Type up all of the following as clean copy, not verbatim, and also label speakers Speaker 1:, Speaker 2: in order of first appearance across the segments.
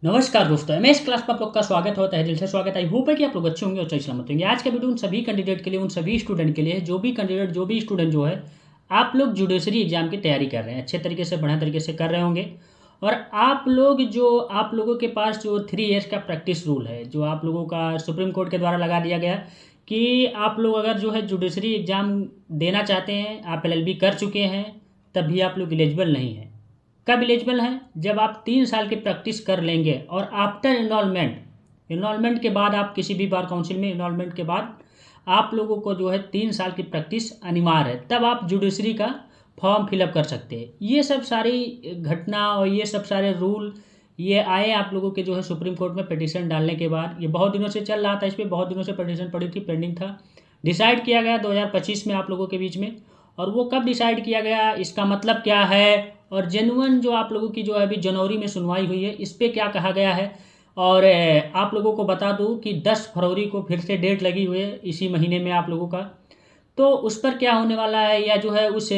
Speaker 1: नमस्कार दोस्तों, MS class में आप लोग का स्वागत होता है। दिल से स्वागत। आई होप है कि आप लोग अच्छे होंगे और सही सलामत होंगे। आज का वीडियो उन सभी कैंडिडेट के लिए, उन सभी स्टूडेंट के लिए, जो भी स्टूडेंट जो है आप लोग जुडिशरी एग्जाम की तैयारी कर रहे हैं, अच्छे तरीके से बढ़िया तरीके से कर रहे होंगे। और आप लोगों के पास जो 3 ईयर्स का प्रैक्टिस रूल है, जो आप लोगों का सुप्रीम कोर्ट के द्वारा लगा दिया गया कि आप लोग अगर जो है जुडिशरी एग्जाम देना चाहते हैं, आप एलएलबी कर चुके हैं, तब भी आप लोग एलिजिबल नहीं हैं। कब एलिजिबल हैं? जब आप 3 साल की प्रैक्टिस कर लेंगे और आफ्टर इनरोलमेंट के बाद, आप किसी भी बार काउंसिल में इनरोलमेंट के बाद आप लोगों को जो है 3 साल की प्रैक्टिस अनिवार्य है, तब आप जुडिशरी का फॉर्म फिलअप कर सकते हैं। ये सब सारी घटना और ये सब सारे रूल ये आए आप लोगों के जो है सुप्रीम कोर्ट में पिटीशन डालने के बाद। ये बहुत दिनों से चल रहा था, इस पर बहुत दिनों से पिटीशन पड़ी थी, पेंडिंग था। डिसाइड किया गया 2025 में आप लोगों के बीच में। और वो कब डिसाइड किया गया, इसका मतलब क्या है, और जेन्युइन जो आप लोगों की जो है अभी जनवरी में सुनवाई हुई है, इस पर क्या कहा गया है। और आप लोगों को बता दूं कि 10 फरवरी को फिर से डेट लगी हुई है इसी महीने में आप लोगों का। तो उस पर क्या होने वाला है, या जो है उस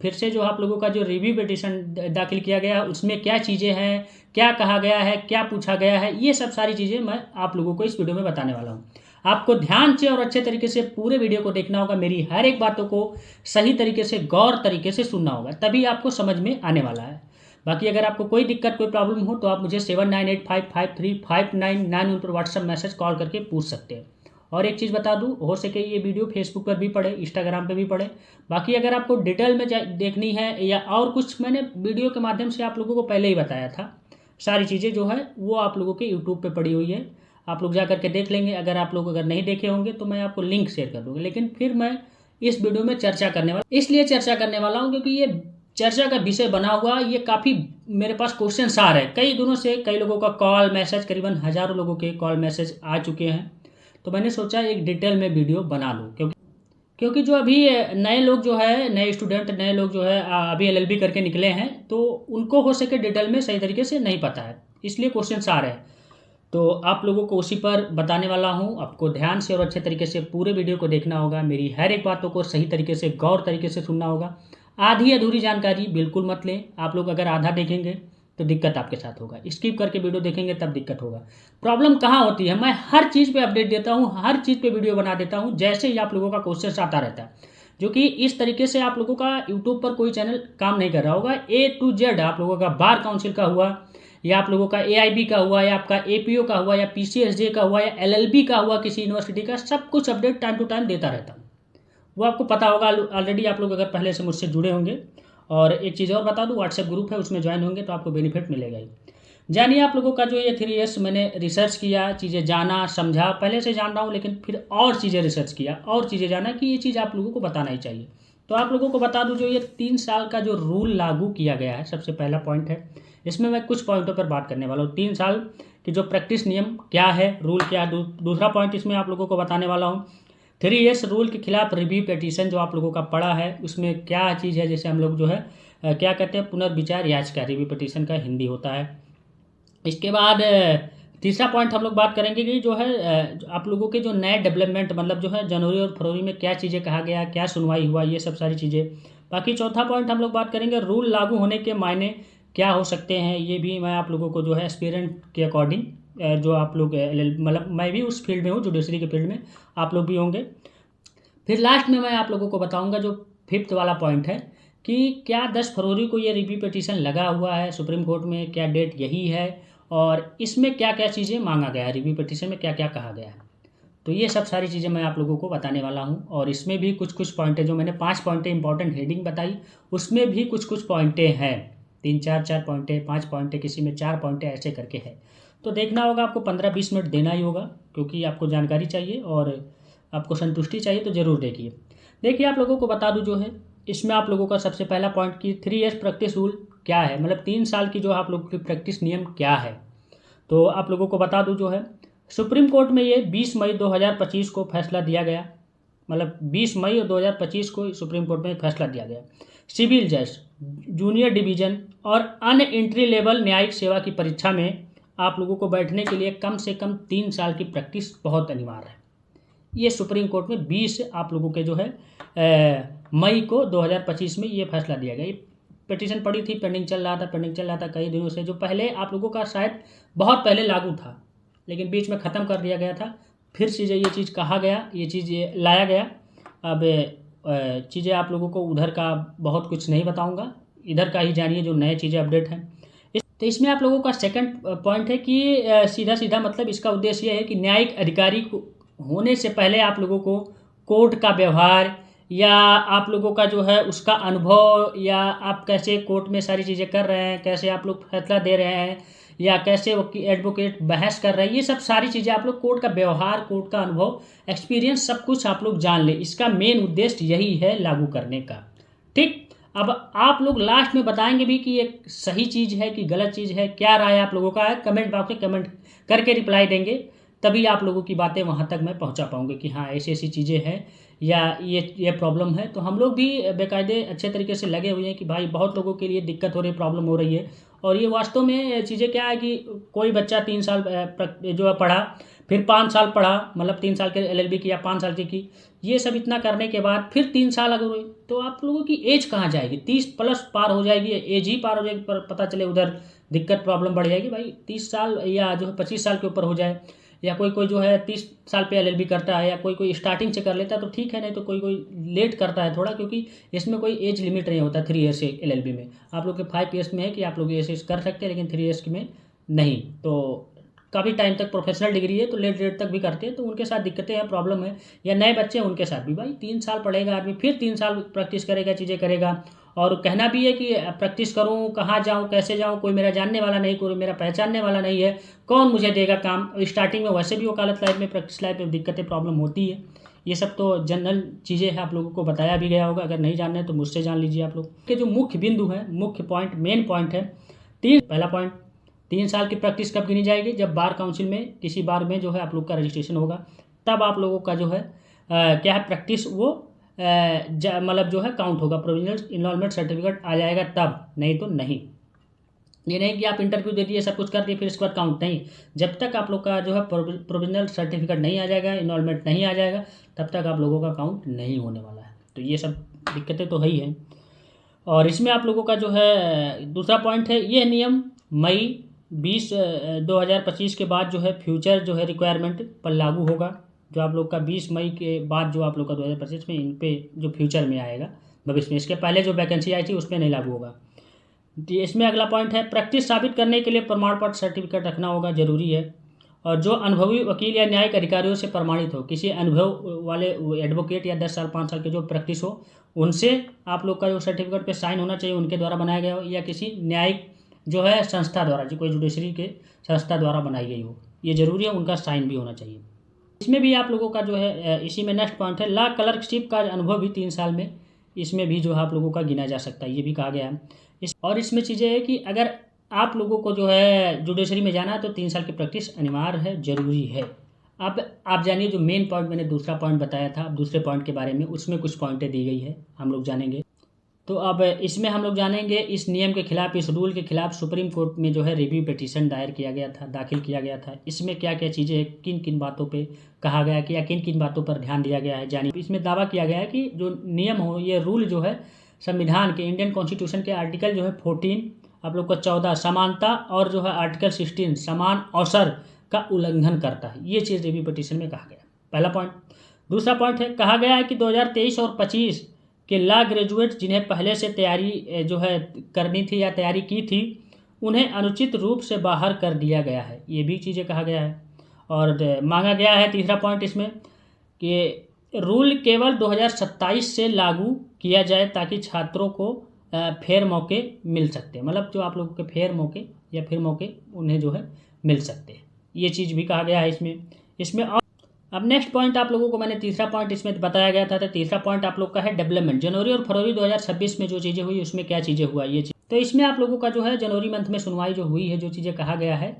Speaker 1: फिर से जो आप लोगों का जो रिव्यू पिटीशन दाखिल किया गया है, उसमें क्या चीज़ें हैं, क्या कहा गया है, क्या पूछा गया है, ये सब सारी चीज़ें मैं आप लोगों को इस वीडियो में बताने वाला हूँ। आपको ध्यान से और अच्छे तरीके से पूरे वीडियो को देखना होगा। मेरी हर एक बातों को सही तरीके से, गौर तरीके से सुनना होगा, तभी आपको समझ में आने वाला है। बाकी अगर आपको कोई दिक्कत, कोई प्रॉब्लम हो तो आप मुझे 7985535991 पर व्हाट्सएप मैसेज, कॉल करके पूछ सकते हैं। और एक चीज़ बता दूं, हो सके ये वीडियो फेसबुक पर भी पढ़े, इंस्टाग्राम पे भी पढ़े। बाकी अगर आपको डिटेल में देखनी है या और कुछ, मैंने वीडियो के माध्यम से आप लोगों को पहले ही बताया था। सारी चीज़ें जो है वो आप लोगों के यूट्यूब पे पड़ी हुई है, आप लोग जा करके देख लेंगे। अगर नहीं देखे होंगे तो मैं आपको लिंक शेयर कर दूँगा। लेकिन फिर मैं इस वीडियो में इसलिए चर्चा करने वाला हूँ क्योंकि ये चर्चा का विषय बना हुआ, ये काफ़ी मेरे पास क्वेश्चन आ रहे हैं कई दिनों से। कई लोगों का कॉल मैसेज, करीबन हज़ारों लोगों के कॉल मैसेज आ चुके हैं। तो मैंने सोचा एक डिटेल में वीडियो बना लूँ, क्योंकि जो अभी नए लोग जो है, नए स्टूडेंट, नए लोग जो है अभी एलएलबी करके निकले हैं, तो उनको हो सके डिटेल में सही तरीके से नहीं पता है, इसलिए क्वेश्चन आ रहे हैं। तो आप लोगों को उसी पर बताने वाला हूँ। आपको ध्यान से और अच्छे तरीके से पूरे वीडियो को देखना होगा। मेरी हर एक बातों को सही तरीके से, गौर तरीके से सुनना होगा। आधी अधूरी जानकारी बिल्कुल मत लें। आप लोग अगर आधा देखेंगे तो दिक्कत आपके साथ होगा, स्किप करके वीडियो देखेंगे तब दिक्कत होगा। प्रॉब्लम कहाँ होती है, मैं हर चीज़ पे अपडेट देता हूँ, हर चीज़ पे वीडियो बना देता हूँ, जैसे ही आप लोगों का क्वेश्चन आता रहता है। जो कि इस तरीके से आप लोगों का यूट्यूब पर कोई चैनल काम नहीं कर रहा होगा। A to Z आप लोगों का बार काउंसिल का हुआ, या आप लोगों का AIB का हुआ, या आपका APO का हुआ, या PCSJ का हुआ, या LLB का हुआ किसी यूनिवर्सिटी का, सब कुछ अपडेट टाइम टू टाइम देता रहता हूँ। वो आपको पता होगा ऑलरेडी, आप लोग अगर पहले से मुझसे जुड़े होंगे। और एक चीज़ और बता दूं, व्हाट्सएप ग्रुप है, उसमें ज्वाइन होंगे तो आपको बेनिफिट मिलेगा ही। जानिए आप लोगों का जो ये 3 ईयर्स मैंने रिसर्च किया, चीज़ें जाना, समझा, पहले से जान रहा हूँ, लेकिन फिर और चीज़ें रिसर्च किया और चीज़ें जाना कि ये चीज़ आप लोगों को बताना ही चाहिए। तो आप लोगों को बता दूं, जो ये 3 साल का जो रूल लागू किया गया है, सबसे पहला पॉइंट है, इसमें मैं कुछ पॉइंटों पर बात करने वाला हूँ। 3 साल की जो प्रैक्टिस नियम क्या है, रूल क्या है। दूसरा पॉइंट इसमें आप लोगों को बताने वाला हूँ, 3 ईयर्स रूल के खिलाफ रिव्यू पिटीशन जो आप लोगों का पड़ा है, उसमें क्या चीज़ है, जैसे हम लोग जो है क्या कहते हैं, पुनर्विचार याचिका, रिव्यू पिटीशन का हिंदी होता है। इसके बाद तीसरा पॉइंट हम लोग बात करेंगे कि जो है आप लोगों के जो नए डेवलपमेंट, मतलब जो है जनवरी और फरवरी में क्या चीज़ें कहा गया, क्या सुनवाई हुआ, ये सब सारी चीज़ें। बाकी चौथा पॉइंट हम लोग बात करेंगे, रूल लागू होने के मायने क्या हो सकते हैं, ये भी मैं आप लोगों को जो है एस्पिरेंट के अकॉर्डिंग, जो आप लोग मतलब मैं भी उस फील्ड में हूँ, जुडिशरी के फील्ड में, आप लोग भी होंगे। फिर लास्ट में मैं आप लोगों को बताऊंगा जो 5th वाला पॉइंट है, कि क्या 10 फरवरी को ये रिव्यू पिटीशन लगा हुआ है सुप्रीम कोर्ट में, क्या डेट यही है, और इसमें क्या क्या चीज़ें मांगा गया है, रिव्यू पिटीशन में क्या क्या कहा गया है। तो ये सब सारी चीज़ें मैं आप लोगों को बताने वाला हूँ। और इसमें भी कुछ कुछ पॉइंटें, जो मैंने 5 पॉइंटें इंपॉर्टेंट हेडिंग बताई, उसमें भी कुछ कुछ पॉइंटें हैं, 3-4 पॉइंटें, 5 पॉइंटें, किसी में 4 पॉइंटें, ऐसे करके है। तो देखना होगा, आपको 15-20 मिनट देना ही होगा, क्योंकि आपको जानकारी चाहिए और आपको संतुष्टि चाहिए, तो ज़रूर देखिए आप लोगों को बता दूं, जो है इसमें आप लोगों का सबसे पहला पॉइंट कि 3 ईयर्स प्रैक्टिस रूल क्या है, मतलब 3 साल की जो आप लोगों की प्रैक्टिस नियम क्या है। तो आप लोगों को बता दूं, जो है सुप्रीम कोर्ट में ये 20 मई 2025 को फैसला दिया गया, मतलब 20 मई 2025 को सुप्रीम कोर्ट में फैसला दिया गया। सिविल जज, जूनियर डिवीजन और अन्य एंट्री लेवल न्यायिक सेवा की परीक्षा में आप लोगों को बैठने के लिए कम से कम 3 साल की प्रैक्टिस बहुत अनिवार्य है। ये सुप्रीम कोर्ट में 20 आप लोगों के जो है मई को 2025 में ये फैसला दिया गया। पिटीशन पड़ी थी, पेंडिंग चल रहा था कई दिनों से, जो पहले आप लोगों का शायद बहुत पहले लागू था, लेकिन बीच में ख़त्म कर दिया गया था। फिर से ये चीज़ कहा गया, ये चीज़ लाया गया। अब चीज़ें आप लोगों को उधर का बहुत कुछ नहीं बताऊंगा, इधर का ही जानिए जो नए चीज़ें अपडेट हैं। तो इसमें आप लोगों का सेकंड पॉइंट है कि सीधा सीधा मतलब इसका उद्देश्य ये है कि न्यायिक अधिकारी होने से पहले आप लोगों को कोर्ट का व्यवहार या आप लोगों का जो है उसका अनुभव, या आप कैसे कोर्ट में सारी चीज़ें कर रहे हैं, कैसे आप लोग फैसला दे रहे हैं, या कैसे एडवोकेट बहस कर रहे हैं, ये सब सारी चीज़ें आप लोग कोर्ट का व्यवहार, कोर्ट का अनुभव, एक्सपीरियंस, सब कुछ आप लोग जान लें। इसका मेन उद्देश्य यही है लागू करने का। ठीक, अब आप लोग लास्ट में बताएंगे भी कि ये सही चीज़ है कि गलत चीज़ है, क्या राय आप लोगों का है, कमेंट बॉक्स में कमेंट करके रिप्लाई देंगे, तभी आप लोगों की बातें वहाँ तक मैं पहुँचा पाऊँगी कि हाँ ऐसी ऐसी चीज़ें हैं या ये प्रॉब्लम है। तो हम लोग भी बेकायदे अच्छे तरीके से लगे हुए हैं कि भाई बहुत लोगों के लिए दिक्कत हो रही है, प्रॉब्लम हो रही है। और ये वास्तव में चीज़ें क्या है कि कोई बच्चा 3 साल जो है पढ़ा, फिर 5 साल पढ़ा, मतलब 3 साल के LLB की या 5 साल की, ये सब इतना करने के बाद फिर 3 साल अगर हुए तो आप लोगों की एज कहाँ जाएगी? 30+ पार हो जाएगी, एज ही पार हो जाएगी, पर पता चले उधर दिक्कत प्रॉब्लम बढ़ जाएगी। भाई 30 साल या जो है 25 साल के ऊपर हो जाए, या कोई जो है 30 साल पे LLB करता है, या कोई स्टार्टिंग से कर लेता है तो ठीक है, नहीं तो कोई लेट करता है थोड़ा, क्योंकि इसमें कोई एज लिमिट नहीं होता 3 ईयर्स से LLB में। आप लोग के 5 ईयर्स में है कि आप लोग ऐसे कर सकते हैं, लेकिन 3 ईयर्स में नहीं। तो काफ़ी टाइम तक प्रोफेशनल डिग्री है तो लेट डेट तक भी करते हैं, तो उनके साथ दिक्कतें हैं, प्रॉब्लम है। या नए बच्चे हैं उनके साथ भी भाई 3 साल पढ़ेगा आदमी, फिर 3 साल प्रैक्टिस करेगा, चीज़ें करेगा। और कहना भी है कि प्रैक्टिस करूँ, कहाँ जाऊँ, कैसे जाऊँ, कोई मेरा जानने वाला नहीं, कोई मेरा पहचानने वाला नहीं है, कौन मुझे देगा काम। स्टार्टिंग में वैसे भी वकालत लाइफ में, प्रैक्टिस लाइफ में दिक्कतें प्रॉब्लम होती है। ये सब तो जनरल चीज़ें हैं, आप लोगों को बताया भी गया होगा, अगर नहीं जानना है तो मुझसे जान लीजिए। आप लोग के जो मुख्य बिंदु है, मुख्य पॉइंट, मेन पॉइंट है पहला पॉइंट, 3 साल की प्रैक्टिस कब गिनी जाएगी? जब बार काउंसिल में किसी बार में जो है आप लोग का रजिस्ट्रेशन होगा, तब आप लोगों का जो है क्या है प्रैक्टिस, वो मतलब जो है काउंट होगा, प्रोविजनल इनरोलमेंट सर्टिफिकेट आ जाएगा तब, नहीं तो नहीं। ये नहीं कि आप इंटरव्यू दे दिए, सब कुछ कर दिए, फिर इसके बाद काउंट नहीं। जब तक आप लोग का जो है प्रोविजनल सर्टिफिकेट नहीं आ जाएगा, इनरोलमेंट नहीं आ जाएगा, तब तक आप लोगों का काउंट नहीं होने वाला है। तो ये सब दिक्कतें तो है ही हैं। और इसमें आप लोगों का जो है दूसरा पॉइंट है, ये नियम मई 2025 के बाद जो है फ्यूचर जो है रिक्वायरमेंट पर लागू होगा। जो आप लोग का 20 मई के बाद जो आप लोग का 2025 में इन पे जो फ्यूचर में आएगा भविष्य में, इसके पहले जो वैकेंसी आई थी उस पर नहीं लागू होगा। इसमें अगला पॉइंट है, प्रैक्टिस साबित करने के लिए प्रमाण पत्र सर्टिफिकेट रखना होगा, जरूरी है। और जो अनुभवी वकील या न्यायिक अधिकारियों से प्रमाणित हो, किसी अनुभव वाले एडवोकेट या 10 साल 5 साल के जो प्रैक्टिस हो, उनसे आप लोग का जो सर्टिफिकेट पे साइन होना चाहिए, उनके द्वारा बनाया गया हो, या किसी न्यायिक जो है संस्था द्वारा, जो कोई जुडिशरी के संस्था द्वारा बनाई गई हो, ये जरूरी है, उनका साइन भी होना चाहिए। इसमें भी आप लोगों का जो है इसी में नेक्स्ट पॉइंट है, लॉ क्लर्कशिप का अनुभव भी 3 साल में, इसमें भी जो है आप लोगों का गिना जा सकता है, ये भी कहा गया है। और इसमें चीज़ें है कि अगर आप लोगों को जो है जुडिशरी में जाना है तो 3 साल की प्रैक्टिस अनिवार्य है, जरूरी है। अब आप जानिए जो मेन पॉइंट मैंने दूसरा पॉइंट बताया था, अब दूसरे पॉइंट के बारे में, उसमें कुछ पॉइंटें दी गई है, हम लोग जानेंगे। तो अब इसमें हम लोग जानेंगे इस नियम के खिलाफ, इस रूल के खिलाफ सुप्रीम कोर्ट में जो है रिव्यू पिटीशन दायर किया गया था, दाखिल किया गया था। इसमें क्या क्या चीज़ें हैं, किन किन बातों पे कहा गया कि, या किन किन बातों पर ध्यान दिया गया है, जानिए। इसमें दावा किया गया है कि जो नियम हो, ये रूल जो है संविधान के, इंडियन कॉन्स्टिट्यूशन के आर्टिकल जो है 14, आप लोग का 14 समानता, और जो है आर्टिकल 16 समान अवसर का उल्लंघन करता है। ये चीज़ रिव्यू पिटीशन में कहा गया, पहला पॉइंट। दूसरा पॉइंट है, कहा गया है कि 2023 और 25 के लॉ ग्रेजुएट जिन्हें पहले से तैयारी जो है करनी थी या तैयारी की थी, उन्हें अनुचित रूप से बाहर कर दिया गया है, ये भी चीज़ें कहा गया है। और मांगा गया है तीसरा पॉइंट इसमें कि रूल केवल 2027 से लागू किया जाए ताकि छात्रों को फेयर मौके मिल सकते हैं, मतलब जो आप लोगों के फेयर मौके या फिर मौके उन्हें जो है मिल सकते हैं, ये चीज़ भी कहा गया है इसमें। और अब नेक्स्ट पॉइंट आप लोगों को मैंने तीसरा पॉइंट इसमें बताया गया था, तो तीसरा पॉइंट आप लोग का है डेवलपमेंट। जनवरी और फरवरी 2026 में जो चीज़ें हुई उसमें क्या चीज़ें हुआ, ये चीज़। तो इसमें आप लोगों का जो है जनवरी मंथ में सुनवाई जो हुई है, जो चीज़ें कहा गया है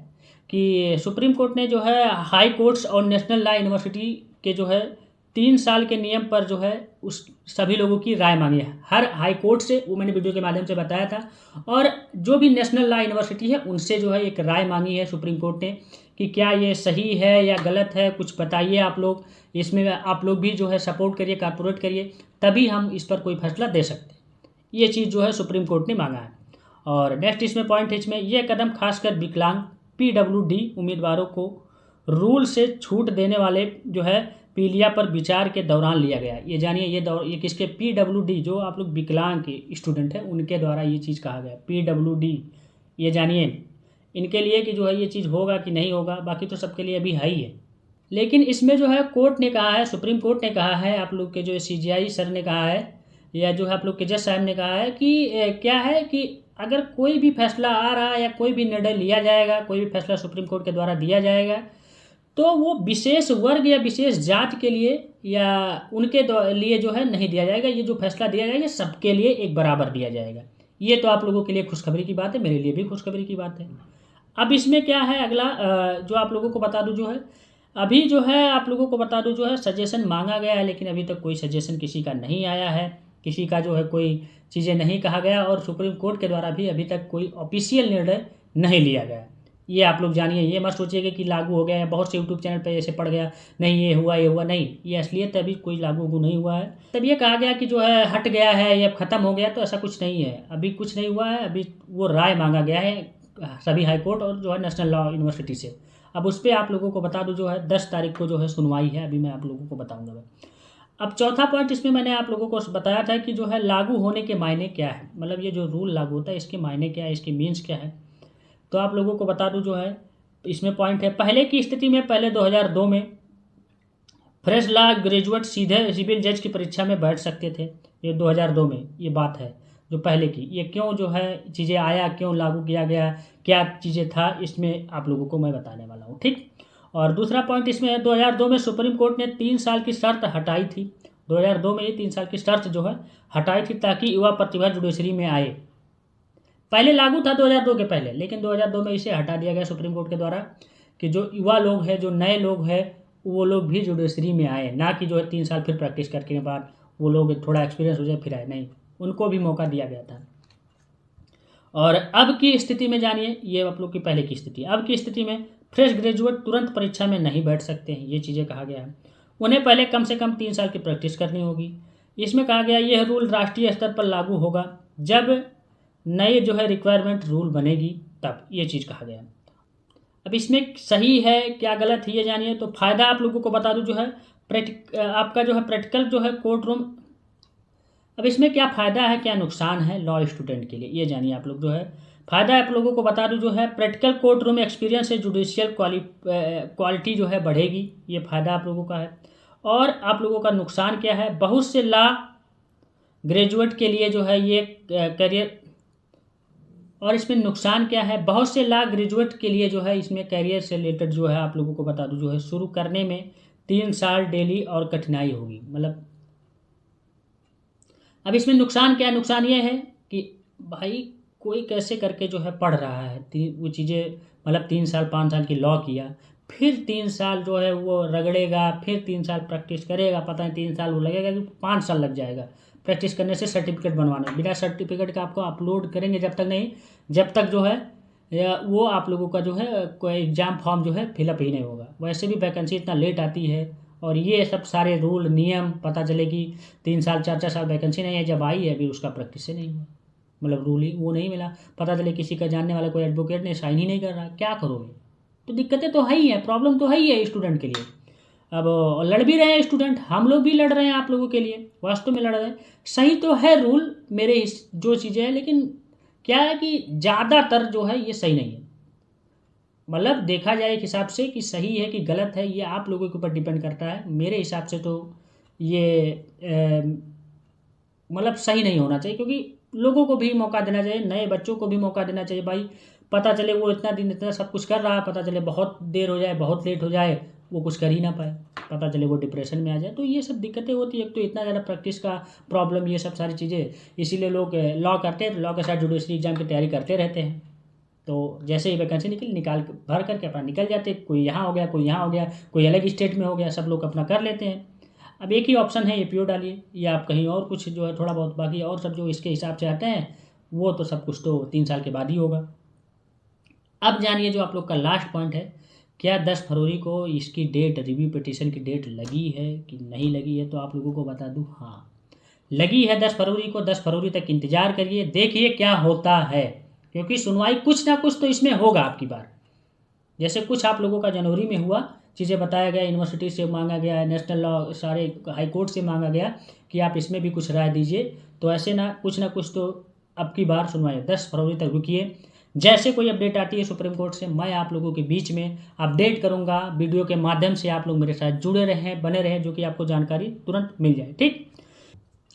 Speaker 1: कि सुप्रीम कोर्ट ने जो है हाई कोर्ट्स और नेशनल लॉ यूनिवर्सिटी के जो है 3 साल के नियम पर जो है उस सभी लोगों की राय मांगी है, हर हाई कोर्ट से, वो मैंने वीडियो के माध्यम से बताया था, और जो भी नेशनल लॉ यूनिवर्सिटी है उनसे जो है एक राय मांगी है सुप्रीम कोर्ट ने कि क्या ये सही है या गलत है, कुछ बताइए आप लोग। इसमें आप लोग भी जो है सपोर्ट करिए, कारपोरेट करिए, तभी हम इस पर कोई फैसला दे सकते हैं। ये चीज़ जो है सुप्रीम कोर्ट ने मांगा है। और नेक्स्ट इसमें पॉइंट है, इसमें यह कदम खासकर विकलांग PWD उम्मीदवारों को रूल से छूट देने वाले जो है पीलिया पर विचार के दौरान लिया गया। ये जानिए ये किसके, PWD जो आप लोग विकलांग के स्टूडेंट हैं उनके द्वारा ये चीज़ कहा गया, PWD। ये जानिए इनके लिए कि जो है ये चीज़ होगा कि नहीं होगा, बाकी तो सबके लिए अभी है ही है। लेकिन इसमें जो है कोर्ट ने कहा है, सुप्रीम कोर्ट ने कहा है, आप लोग के जो CGI सर ने कहा है, या जो है आप लोग के जज साहब ने कहा है कि क्या है कि अगर कोई भी फैसला आ रहा है या कोई भी निर्णय लिया जाएगा, कोई भी फैसला सुप्रीम कोर्ट के द्वारा दिया जाएगा, तो वो विशेष वर्ग या विशेष जात के लिए या उनके लिए जो है नहीं दिया जाएगा। ये जो फैसला दिया जाएगा सबके लिए एक बराबर दिया जाएगा। ये तो आप लोगों के लिए खुशखबरी की बात है, मेरे लिए भी खुशखबरी की बात है। अब इसमें क्या है अगला, जो आप लोगों को बता दूं, जो है अभी जो है आप लोगों को बता दूं, जो है सजेशन मांगा गया है, लेकिन अभी तक कोई सजेशन किसी का नहीं आया है, किसी का जो है कोई चीज़ें नहीं कहा गया, और सुप्रीम कोर्ट के द्वारा भी अभी तक कोई ऑफिशियल निर्णय नहीं लिया गया। ये आप लोग जानिए, ये मत सोचिएगा कि लागू हो गया है। बहुत से यूट्यूब चैनल पे ऐसे पड़ गया, नहीं ये हुआ नहीं, ये असलियत अभी कोई लागू नहीं हुआ है। तब ये कहा गया कि जो है हट गया है, ये ख़त्म हो गया, तो ऐसा कुछ नहीं है, अभी कुछ नहीं हुआ है। अभी वो राय मांगा गया है सभी हाई कोर्ट और जो है नेशनल लॉ यूनिवर्सिटी से। अब उस पर आप लोगों को बता दूं, जो है 10 तारीख को जो है सुनवाई है, अभी मैं आप लोगों को बताऊंगा। अब चौथा पॉइंट इसमें मैंने आप लोगों को बताया था कि जो है लागू होने के मायने क्या है, मतलब ये जो रूल लागू होता है इसके मायने क्या है, इसके मीन्स क्या है। तो आप लोगों को बता दूं, जो है इसमें पॉइंट है, पहले की स्थिति में पहले 2002 में फ्रेश लॉ ग्रेजुएट सीधे सिविल जज की परीक्षा में बैठ सकते थे। ये 2002 में ये बात है जो पहले की। ये क्यों जो है चीज़ें आया, क्यों लागू किया गया, क्या चीज़ें था, इसमें आप लोगों को मैं बताने वाला हूँ, ठीक। और दूसरा पॉइंट इसमें है, 2002 में सुप्रीम कोर्ट ने 3 साल की शर्त हटाई थी। 2002 में ये 3 साल की शर्त जो है हटाई थी ताकि युवा प्रतिभा जुडिशरी में आए। पहले लागू था 2002 के पहले, लेकिन 2002 में इसे हटा दिया गया सुप्रीम कोर्ट के द्वारा कि जो युवा लोग हैं, जो नए लोग हैं, वो लोग भी जुडिशरी में आए, ना कि जो है 3 साल फिर प्रैक्टिस करने के बाद वो लोग थोड़ा एक्सपीरियंस हो जाए फिर आए, नहीं, उनको भी मौका दिया गया था। और अब की स्थिति में जानिए, ये आप लोग की पहले की स्थिति, अब की स्थिति में फ्रेश ग्रेजुएट तुरंत परीक्षा में नहीं बैठ सकते हैं, ये चीज़ें कहा गया है। उन्हें पहले कम से कम 3 साल की प्रैक्टिस करनी होगी। इसमें कहा गया यह रूल राष्ट्रीय स्तर पर लागू होगा जब नए जो है रिक्वायरमेंट रूल बनेगी, तब ये चीज़ कहा गया। अब इसमें सही है क्या गलत है ये जानिए। तो फायदा आप लोगों को बता दूं, जो है आपका जो है प्रैक्टिकल जो है कोर्ट रूम। अब इसमें क्या फ़ायदा है क्या नुकसान है लॉ स्टूडेंट के लिए, ये जानिए आप लोग। जो है फ़ायदा आप लोगों को बता दूं, जो है प्रैक्टिकल कोर्ट रूम एक्सपीरियंस से जुडिशियल क्वालिटी जो है बढ़ेगी, ये फ़ायदा आप लोगों का है। और आप लोगों का नुकसान क्या है, बहुत से लॉ ग्रेजुएट के लिए जो है ये करियर, और इसमें नुकसान क्या है, बहुत से लॉ ग्रेजुएट के लिए जो है इसमें करियर से रिलेटेड जो है आप लोगों को बता दूं, जो है शुरू करने में 3 साल डेली और कठिनाई होगी। मतलब अब इसमें नुकसान क्या है, नुकसान ये है कि भाई कोई कैसे करके जो है पढ़ रहा है, वो चीज़ें, मतलब 3 साल 5 साल की लॉ किया, फिर 3 साल जो है वो रगड़ेगा, फिर 3 साल प्रैक्टिस करेगा, पता नहीं 3 साल वो लगेगा कि 5 साल लग जाएगा प्रैक्टिस करने से सर्टिफिकेट बनवाने में। बिना सर्टिफिकेट का आपको अपलोड करेंगे जब तक नहीं, जब तक जो है वो आप लोगों का जो है कोई एग्ज़ाम फॉर्म जो है फिलअप ही नहीं होगा। वैसे भी वैकेंसी इतना लेट आती है, और ये सब सारे रूल नियम पता चले कि 3 साल 4 साल वैकेंसी नहीं है, जब आई है अभी उसका प्रैक्टिस से नहीं हुआ, मतलब रूल ही वो नहीं मिला। पता चले किसी का जानने वाला कोई एडवोकेट ने साइन ही नहीं कर रहा, क्या करोगे। तो दिक्कतें तो है ही है, प्रॉब्लम तो है ही है स्टूडेंट के लिए। अब लड़ भी रहे हैं स्टूडेंट, हम लोग भी लड़ रहे हैं आप लोगों के लिए, वास्तव में लड़ रहे हैं। सही तो है रूल मेरे जो चीज़ें हैं, लेकिन क्या है कि ज़्यादातर जो है ये सही नहीं है। मतलब देखा जाए एक हिसाब से कि सही है कि गलत है, ये आप लोगों के ऊपर डिपेंड करता है। मेरे हिसाब से तो ये मतलब सही नहीं होना चाहिए, क्योंकि लोगों को भी मौका देना चाहिए, नए बच्चों को भी मौका देना चाहिए। भाई पता चले वो इतना दिन इतना सब कुछ कर रहा है, पता चले बहुत देर हो जाए, बहुत लेट हो जाए, वो कुछ कर ही ना पाए, पता चले वो डिप्रेशन में आ जाए, तो ये सब दिक्कतें होती है। एक तो इतना ज़्यादा प्रैक्टिस का प्रॉब्लम, ये सब सारी चीज़ें, इसीलिए लोग लॉ करते हैं, लॉ के साथ जुडिशरी एग्जाम की तैयारी करते रहते हैं। तो जैसे ही वैकेंसी निकाल भर करके अपना निकल जाते, कोई यहाँ हो गया, कोई यहाँ हो गया, कोई अलग स्टेट में हो गया, सब लोग अपना कर लेते हैं। अब एक ही ऑप्शन है, APO डालिए, या आप कहीं और कुछ जो है थोड़ा बहुत, बाकी और सब जो इसके हिसाब से आते हैं वो तो सब कुछ तो 3 साल के बाद ही होगा। अब जानिए जो आप लोग का लास्ट पॉइंट है, क्या 10 फरवरी को इसकी डेट, रिव्यू पिटीशन की डेट लगी है कि नहीं लगी है। तो आप लोगों को बता दूं, हाँ लगी है 10 फरवरी को। 10 फरवरी तक इंतजार करिए, देखिए क्या होता है, क्योंकि सुनवाई कुछ ना कुछ तो इसमें होगा आपकी बार। जैसे कुछ आप लोगों का जनवरी में हुआ, चीज़ें बताया गया, यूनिवर्सिटी से मांगा गया, नेशनल लॉ सारे हाई कोर्ट से मांगा गया कि आप इसमें भी कुछ राय दीजिए, तो ऐसे ना कुछ तो अब की बार सुनवाई। 10 फरवरी तक रुकिए, जैसे कोई अपडेट आती है सुप्रीम कोर्ट से मैं आप लोगों के बीच में अपडेट करूंगा वीडियो के माध्यम से। आप लोग मेरे साथ जुड़े रहें, बने रहें, जो कि आपको जानकारी तुरंत मिल जाए। ठीक,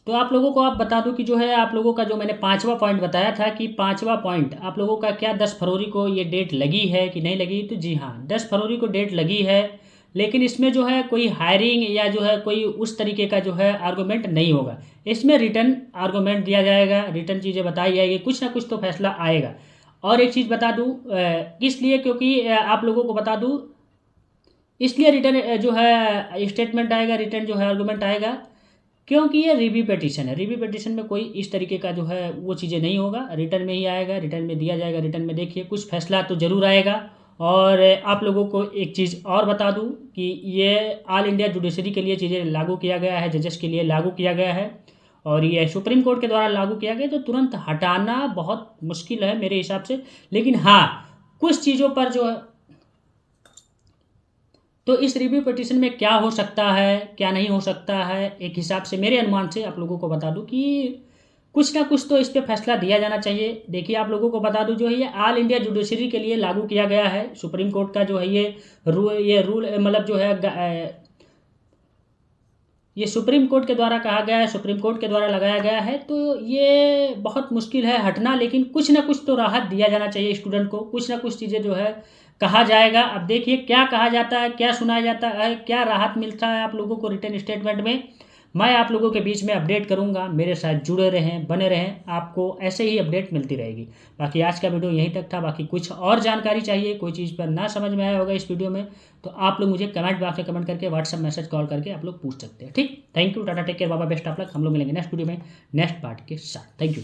Speaker 1: तो आप लोगों को आप बता दूं कि जो है आप लोगों का जो मैंने 5वां पॉइंट बताया था कि 5वां पॉइंट आप लोगों का क्या 10 फरवरी को ये डेट लगी है कि नहीं लगी, तो जी हाँ 10 फरवरी को डेट लगी है, लेकिन इसमें जो है कोई हायरिंग या जो है कोई उस तरीके का जो है आर्गूमेंट नहीं होगा। इसमें रिटर्न आर्गूमेंट दिया जाएगा, रिटर्न चीज़ें बताई जाएगी, कुछ ना कुछ तो फैसला आएगा। और एक चीज़ बता दूँ इसलिए, क्योंकि आप लोगों को बता दूँ इसलिए रिटर्न जो है स्टेटमेंट आएगा, रिटर्न जो है आर्गूमेंट आएगा, क्योंकि ये रिव्यू पिटीशन है। रिव्यू पिटीशन में कोई इस तरीके का जो है वो चीज़ें नहीं होगा, रिटर्न में ही आएगा, रिटर्न में दिया जाएगा। रिटर्न में देखिए कुछ फैसला तो ज़रूर आएगा। और आप लोगों को एक चीज़ और बता दूं कि ये ऑल इंडिया जुडिशरी के लिए चीज़ें लागू किया गया है, जजेस के लिए लागू किया गया है, और ये सुप्रीम कोर्ट के द्वारा लागू किया गया, तो तुरंत हटाना बहुत मुश्किल है मेरे हिसाब से। लेकिन हाँ, कुछ चीज़ों पर जो है, तो इस रिव्यू पिटीशन में क्या हो सकता है क्या नहीं हो सकता है, एक हिसाब से मेरे अनुमान से आप लोगों को बता दूं कि कुछ ना कुछ तो इस पे फैसला दिया जाना चाहिए। देखिए आप लोगों को बता दूं जो है ये ऑल इंडिया जुडिशरी के लिए लागू किया गया है। सुप्रीम कोर्ट का जो है ये रूल मतलब जो है ये सुप्रीम कोर्ट के द्वारा कहा गया है, सुप्रीम कोर्ट के द्वारा लगाया गया है, तो ये बहुत मुश्किल है हटना। लेकिन कुछ ना कुछ तो राहत दिया जाना चाहिए स्टूडेंट को, कुछ ना कुछ चीज़ें जो है कहा जाएगा। अब देखिए क्या कहा जाता है, क्या सुनाया जाता है, क्या राहत मिलता है आप लोगों को रिटर्न स्टेटमेंट में। मैं आप लोगों के बीच में अपडेट करूंगा, मेरे साथ जुड़े रहें, बने रहें, आपको ऐसे ही अपडेट मिलती रहेगी। बाकी आज का वीडियो यहीं तक था। बाकी कुछ और जानकारी चाहिए, कोई चीज़ पर ना समझ में आया होगा इस वीडियो में, तो आप लोग मुझे कमेंट बॉक्स में कमेंट करके, व्हाट्सअप मैसेज, कॉल करके आप लोग पूछ सकते हैं। ठीक, thank you, tata, take care, बाबा, बेस्ट ऑफ लक। हम लोग मिलेंगे नेक्स्ट वीडियो में नेक्स्ट पार्ट के साथ। Thank you.